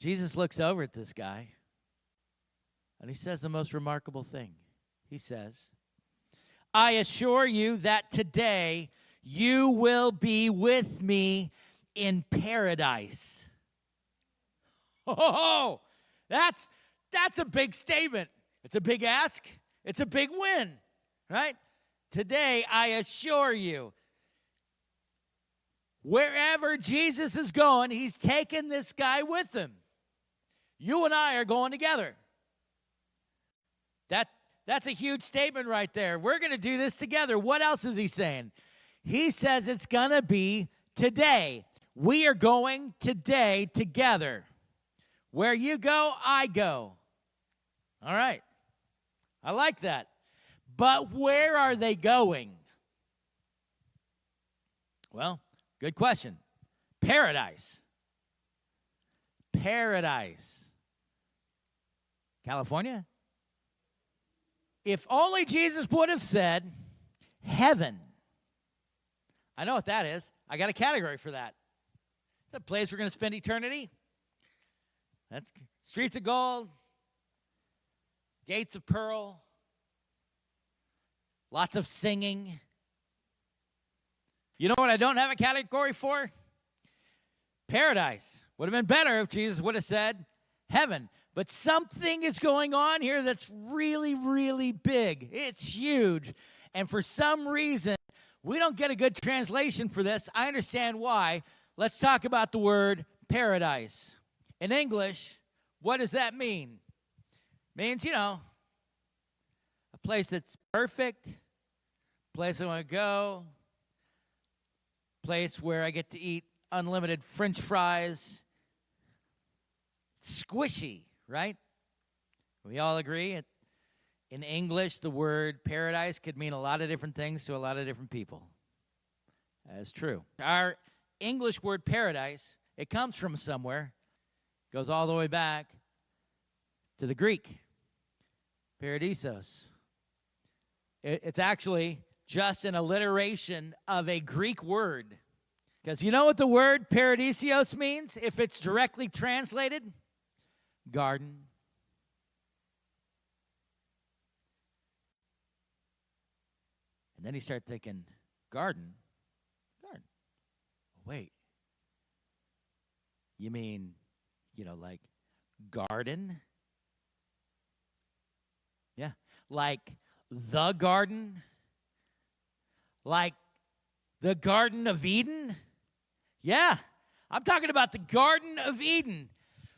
Jesus looks over at this guy, and he says the most remarkable thing. He says, I assure you that today you will be with me in paradise. Oh, that's a big statement. It's a big ask. It's a big win, right? Today, I assure you, wherever Jesus is going, he's taking this guy with him. You and I are going together. That's a huge statement right there. We're going to do this together. What else is he saying? He says it's going to be today. We are going today together. Where you go, I go. All right. I like that. But where are they going? Well, good question. Paradise. Paradise. California? If only Jesus would have said heaven. I know what that is. I got a category for that. It's a place we're going to spend eternity. That's streets of gold, gates of pearl, lots of singing. You know what I don't have a category for? Paradise. Would have been better if Jesus would have said heaven. But something is going on here that's really, really big. It's huge. And for some reason, we don't get a good translation for this. I understand why. Let's talk about the word paradise. In English, what does that mean? Means, a place that's perfect, place I want to go, place where I get to eat unlimited French fries. Squishy, right? We all agree. In English, the word paradise could mean a lot of different things to a lot of different people. That's true. Our English word paradise, it comes from somewhere. Goes all the way back to the Greek, paradisos. It's actually just an alliteration of a Greek word. Because you know what the word paradisios means if it's directly translated? Garden. And then you start thinking, garden? Garden. Wait. You mean, like garden? Yeah. Like the garden? Like the Garden of Eden? Yeah. I'm talking about the Garden of Eden.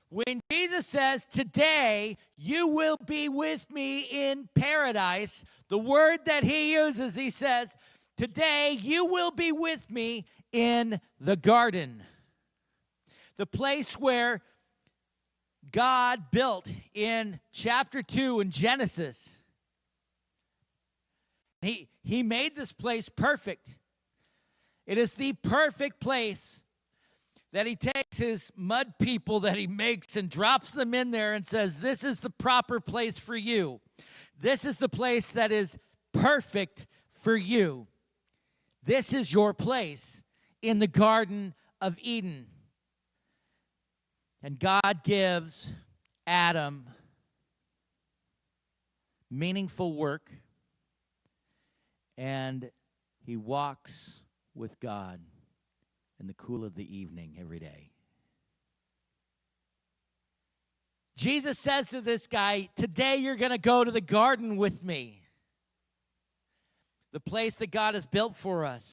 When Jesus says, today you will be with me in paradise, the word that he uses, he says, today you will be with me in the garden. The place where God built in chapter 2 in Genesis. He made this place perfect. It is the perfect place that he takes his mud people that he makes and drops them in there and says, this is the proper place for you. This is the place that is perfect for you. This is your place in the Garden of Eden. And God gives Adam meaningful work, and he walks with God in the cool of the evening every day. Jesus says to this guy, today you're going to go to the garden with me. The place that God has built for us.